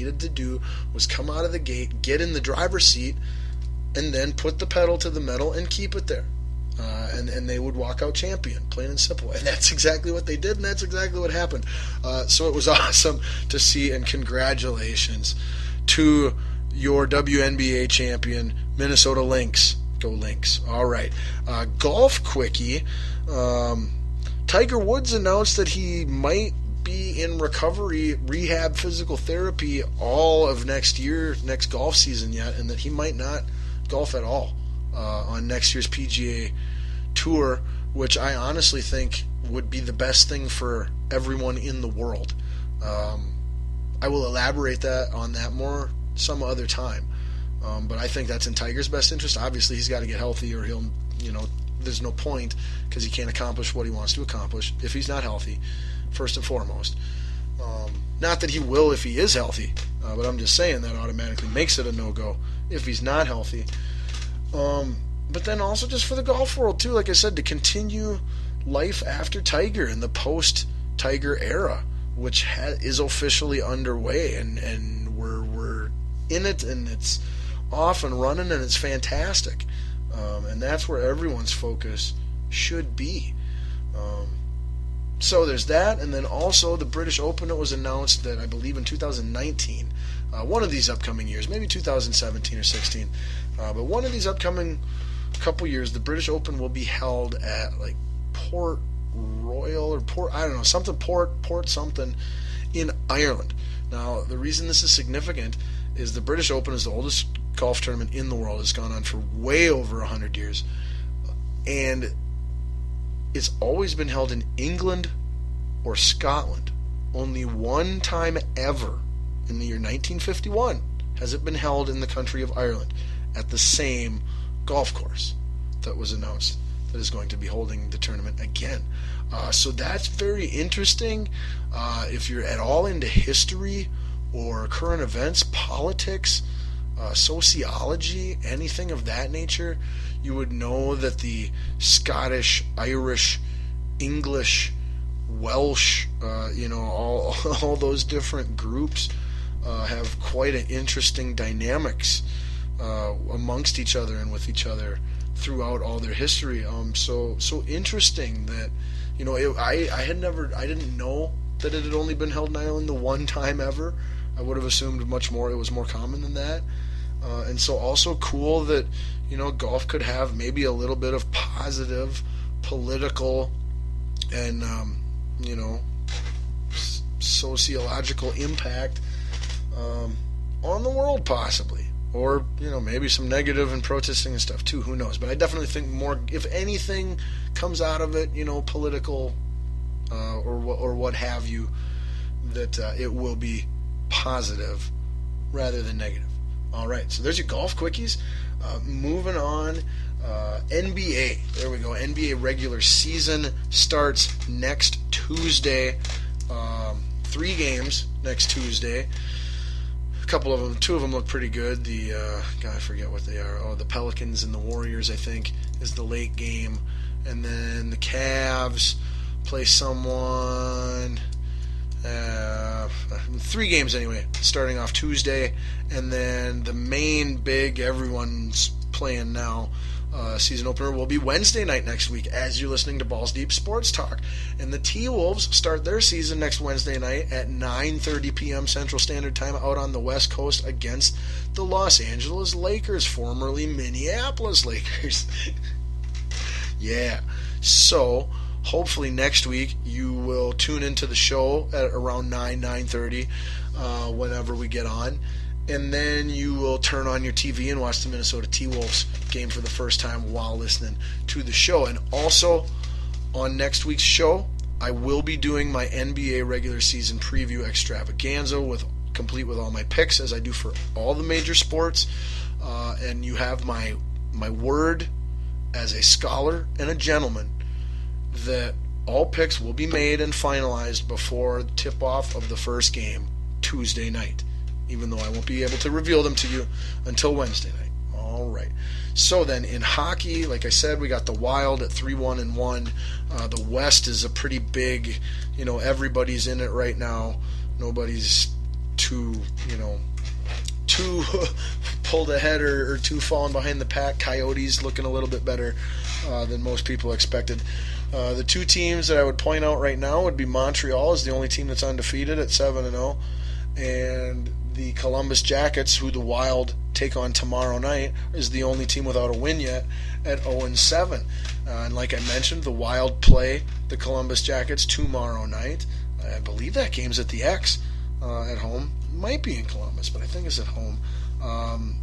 needed to do was come out of the gate, get in the driver's seat, and then put the pedal to the metal and keep it there. And they would walk out champion, plain and simple. And that's exactly what they did, and that's exactly what happened. So it was awesome to see, and congratulations to your WNBA champion, Minnesota Lynx. Go Lynx. All right. Golf quickie. Tiger Woods announced that he might be in recovery, rehab, physical therapy all of next year, next golf season yet, and that he might not golf at all on next year's PGA Tour, which I honestly think would be the best thing for everyone in the world. I will elaborate on that more some other time, but I think that's in Tiger's best interest. Obviously, he's got to get healthy, or he'll, there's no point, because he can't accomplish what he wants to accomplish if he's not healthy, first and foremost. Not that he will if he is healthy, but I'm just saying that automatically makes it a no-go if he's not healthy. But then also just for the golf world too, like I said, to continue life after Tiger in the post-Tiger era, which is officially underway, and we're in it, and it's off and running, and it's fantastic. And that's where everyone's focus should be. So there's that, and then also the British Open. It was announced that I believe in 2019, one of these upcoming years, maybe 2017 or 16, but one of these upcoming couple years, the British Open will be held at like Port Royal or Port something in Ireland. Now, the reason this is significant is the British Open is the oldest golf tournament in the world. It's gone on for way over 100 years, and it's always been held in England or Scotland. Only one time ever, in the year 1951, has it been held in the country of Ireland at the same golf course that was announced that is going to be holding the tournament again. So that's very interesting. If you're at all into history or current events, politics, sociology, anything of that nature, you would know that the Scottish, Irish, English, Welsh, all those different groups have quite an interesting dynamics amongst each other and with each other throughout all their history. So interesting that, I didn't know that it had only been held in Ireland the one time ever. I would have assumed much more. It was more common than that. And so also cool that, golf could have maybe a little bit of positive political and, sociological impact on the world possibly. Or, maybe some negative and protesting and stuff too. Who knows? But I definitely think more, if anything comes out of it, political or what have you, that it will be positive rather than negative. All right, so there's your golf quickies. Moving on, NBA. There we go. NBA regular season starts next Tuesday. 3 games next Tuesday. Two of them look pretty good. I forget what they are. Oh, the Pelicans and the Warriors, I think, is the late game. And then the Cavs play someone. 3 games anyway, starting off Tuesday. And then the main big, everyone's playing now, season opener will be Wednesday night next week as you're listening to Balls Deep Sports Talk. And the T-Wolves start their season next Wednesday night at 9:30 p.m. Central Standard Time out on the West Coast against the Los Angeles Lakers, formerly Minneapolis Lakers. Yeah. So hopefully next week you will tune into the show at around 9:30 whenever we get on. And then you will turn on your TV and watch the Minnesota T-Wolves game for the first time while listening to the show. And also, on next week's show, I will be doing my NBA regular season preview extravaganza complete with all my picks, as I do for all the major sports. And you have my word as a scholar and a gentleman that all picks will be made and finalized before the tip-off of the first game Tuesday night, even though I won't be able to reveal them to you until Wednesday night. All right. So then in hockey, like I said, we got the Wild at 3-1-1. The West is a pretty big, everybody's in it right now. Nobody's too pulled ahead or too falling behind the pack. Coyotes looking a little bit better than most people expected. The two teams that I would point out right now would be Montreal is the only team that's undefeated at 7-0, and the Columbus Jackets, who the Wild take on tomorrow night, is the only team without a win yet at 0-7. And like I mentioned, the Wild play the Columbus Jackets tomorrow night. I believe that game's at the X at home. It might be in Columbus, but I think it's at home. I'm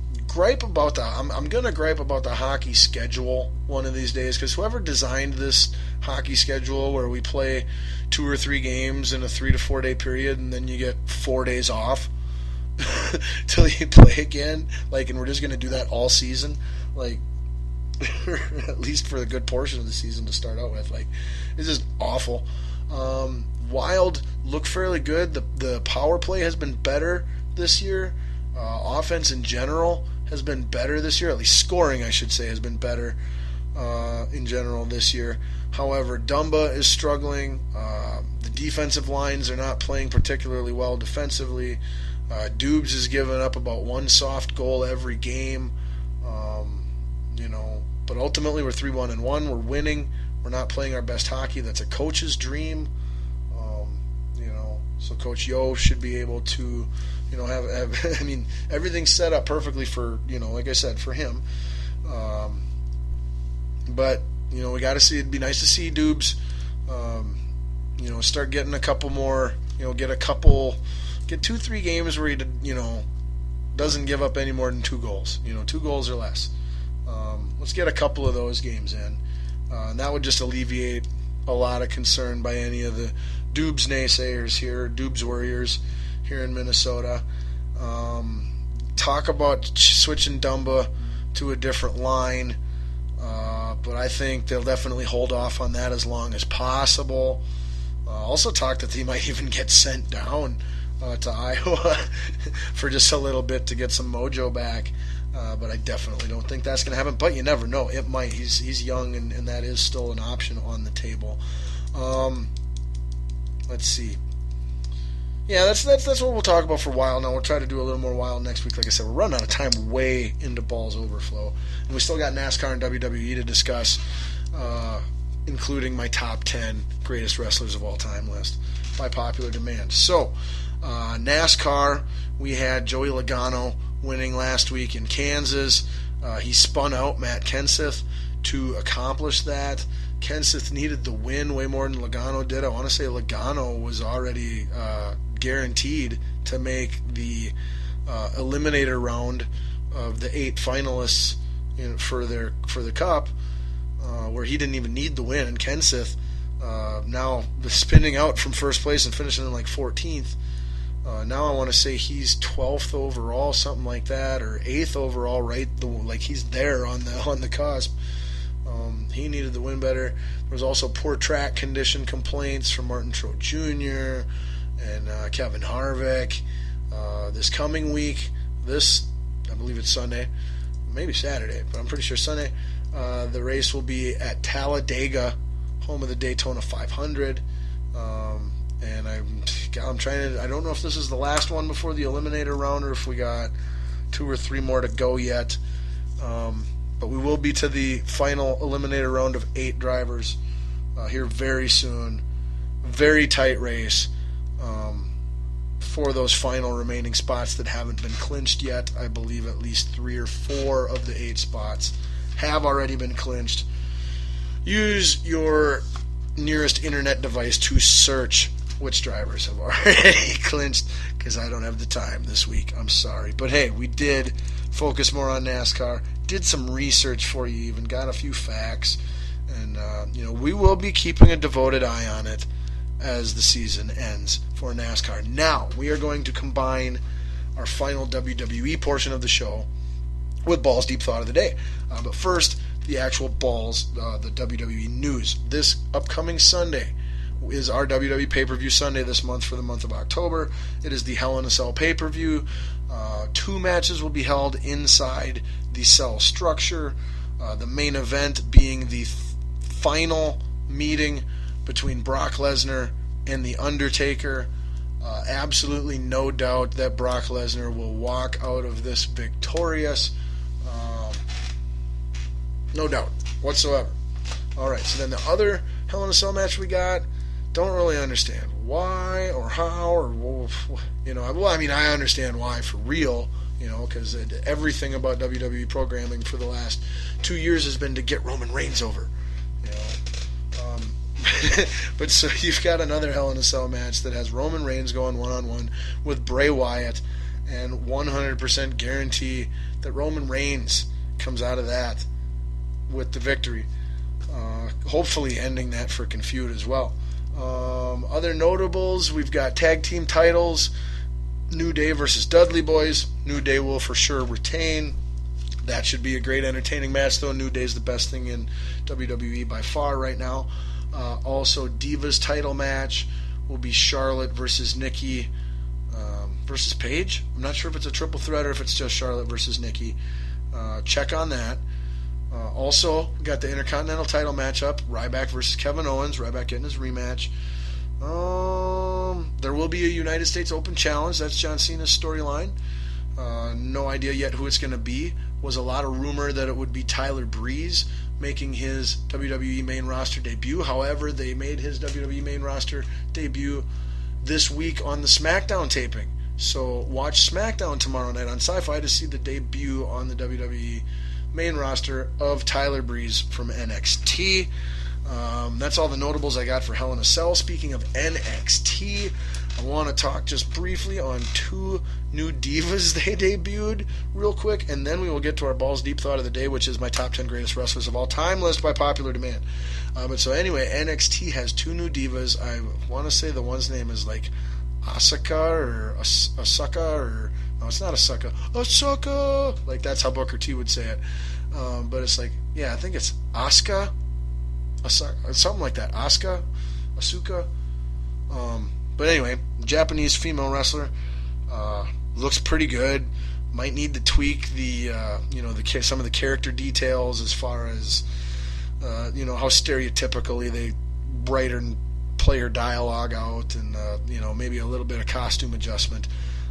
going to gripe about the hockey schedule one of these days, because whoever designed this hockey schedule where we play 2 or 3 games in a 3 to 4 day period and then you get 4 days off till you play again, and we're just going to do that all season, at least for a good portion of the season to start out with. It's just awful. Wild look fairly good. The power play has been better this year. Offense in general has been better this year. At least scoring, I should say, has been better in general this year. However, Dumba is struggling. The defensive lines are not playing particularly well defensively. Dubes has given up about 1 soft goal every game. But ultimately we're 3-1-1. We're winning. We're not playing our best hockey. That's a coach's dream. So Coach Yo should be able to, have everything's set up perfectly for, like I said, for him. But, we got to see, it'd be nice to see Dubes, start getting a couple more, get 2-3 games where he, doesn't give up any more than 2 goals, 2 goals or less. Let's get a couple of those games in. And that would just alleviate a lot of concern by any of the Dubes naysayers here, Dubes warriors here in Minnesota. Talk about switching Dumba to a different line, but I think they'll definitely hold off on that as long as possible. Also talk that he might even get sent down to Iowa for just a little bit to get some mojo back. But I definitely don't think that's going to happen. But you never know. It might. He's young, and that is still an option on the table. Let's see. Yeah, that's what we'll talk about for Wild. Now we'll try to do a little more Wild next week. Like I said, we're running out of time way into Balls Overflow, and we still got NASCAR and WWE to discuss, including my top 10 greatest wrestlers of all time list by popular demand. So, NASCAR, we had Joey Logano winning last week in Kansas. He spun out Matt Kenseth to accomplish that. Kenseth needed the win way more than Logano did. I want to say Logano was already guaranteed to make the eliminator round of the 8 finalists for the Cup, where he didn't even need the win. And Kenseth now spinning out from first place and finishing in 14th. Now I want to say he's 12th overall, something like that, or 8th overall, right? He's there on the cusp. He needed the win better. There was also poor track condition complaints from Martin Truex Jr. and Kevin Harvick. This coming week, I believe it's Sunday, maybe Saturday, but I'm pretty sure Sunday, the race will be at Talladega, home of the Daytona 500. And I'm trying to, I don't know if this is the last one before the eliminator round or if we got 2 or 3 more to go yet. But we will be to the final eliminator round of 8 drivers here very soon. Very tight race for those final remaining spots that haven't been clinched yet. I believe at least 3 or 4 of the 8 spots have already been clinched. Use your nearest internet device to search which drivers have already clinched, because I don't have the time this week. I'm sorry. But hey, we did focus more on NASCAR, did some research for you, even got a few facts, and we will be keeping a devoted eye on it as the season ends for NASCAR. Now, we are going to combine our final WWE portion of the show with Balls Deep Thought of the Day. But first, the actual Balls, the WWE news. This upcoming Sunday is our WWE pay-per-view Sunday this month for the month of October. It is the Hell in a Cell pay-per-view. 2 matches will be held inside the cell structure. The main event being the final meeting between Brock Lesnar and The Undertaker. Absolutely no doubt that Brock Lesnar will walk out of this victorious. No doubt whatsoever. All right, so then the other Hell in a Cell match we got, don't really understand why or how or, you know, well, I mean, I understand why for real, you know, because everything about WWE programming for the last 2 years has been to get Roman Reigns over, you know. But so you've got another Hell in a Cell match that has Roman Reigns going one-on-one with Bray Wyatt, and 100% guarantee that Roman Reigns comes out of that with the victory. Hopefully ending that freaking feud as well. Other notables, we've got tag team titles, New Day versus Dudley Boys. New Day will for sure retain. That should be a great entertaining match, though. New Day's the best thing in WWE by far right now. Also, Divas title match will be Charlotte versus Nikki versus Paige. I'm not sure if it's a triple threat or if it's just Charlotte versus Nikki. Check on that. Also, we got the Intercontinental title matchup, Ryback versus Kevin Owens. Ryback getting his rematch. There will be a United States Open Challenge. That's John Cena's storyline. No idea yet who it's going to be. Was a lot of rumor that it would be Tyler Breeze making his WWE main roster debut. However, they made his WWE main roster debut this week on the SmackDown taping. So watch SmackDown tomorrow night on Sci-Fi to see the debut on the WWE main roster of Tyler Breeze from NXT. That's all the notables I got for Hell in a Cell. Speaking of NXT, I want to talk just briefly on 2 new divas they debuted real quick, and then we will get to our Balls Deep Thought of the Day, which is my top 10 greatest wrestlers of all time list by popular demand. But so anyway, NXT has 2 new divas. I want to say the one's name is like Asuka or Asuka, or no, it's not Asuka. Asuka! Like, that's how Booker T would say it. But it's like, yeah, I think it's Asuka. Something like that. Asuka? But anyway, Japanese female wrestler. Looks pretty good. Might need to tweak the some of the character details as far as how stereotypically they write and play her dialogue out, and maybe a little bit of costume adjustment.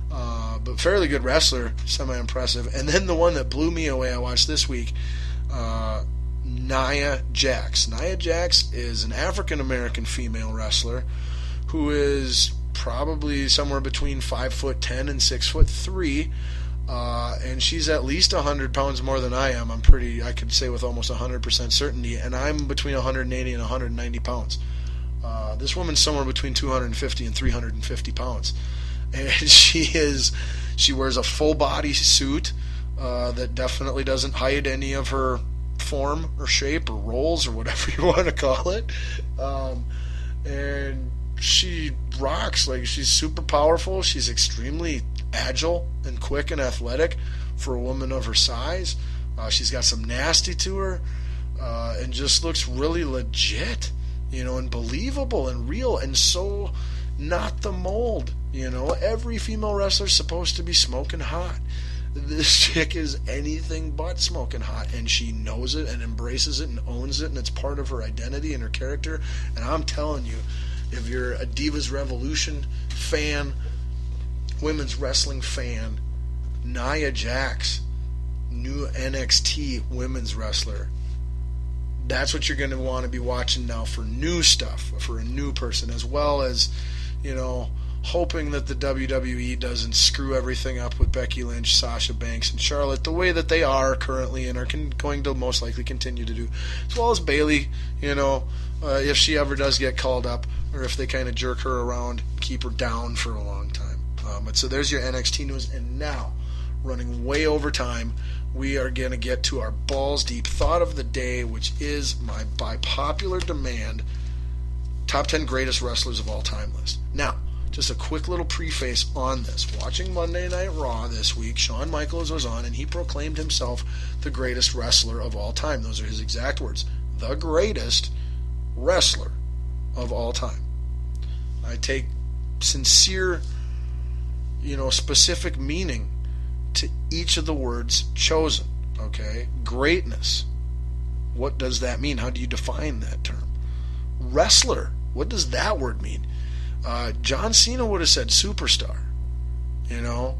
But fairly good wrestler, semi-impressive. And then the one that blew me away I watched this week, Nia Jax. Nia Jax is an African-American female wrestler who is probably somewhere between 5'10" and 6'3", and she's at least 100 pounds more than I am. I could say with almost 100% certainty, and I'm between 180 and 190 pounds. This woman's somewhere between 250 and 350 pounds. And she wears a full body suit that definitely doesn't hide any of her form or shape or rolls or whatever you want to call it. And she rocks. Like, she's super powerful. She's extremely agile and quick and athletic for a woman of her size. She's got some nasty to her, and just looks really legit, and believable and real, and so not the mold. Every female wrestler's supposed to be smoking hot. This chick is anything but smoking hot, and she knows it and embraces it and owns it, and it's part of her identity and her character. And I'm telling you, if you're a Divas Revolution fan, women's wrestling fan, Nia Jax, new NXT women's wrestler, that's what you're going to want to be watching now for new stuff, for a new person, as well as, hoping that the WWE doesn't screw everything up with Becky Lynch, Sasha Banks, and Charlotte the way that they are currently and are going to most likely continue to do, as well as Bayley, if she ever does get called up, or if they kind of jerk her around, keep her down for a long time. But so there's your NXT news, and now, running way over time, we are going to get to our Balls Deep Thought of the Day, which is my, by popular demand, top 10 greatest wrestlers of all time list. Now, just a quick little preface on this. Watching Monday Night Raw this week, Shawn Michaels was on, and he proclaimed himself the greatest wrestler of all time. Those are his exact words. The greatest wrestler of all time. I take sincere, specific meaning to each of the words chosen. Okay? Greatness. What does that mean? How do you define that term? Wrestler. What does that word mean? John Cena would have said superstar. You know,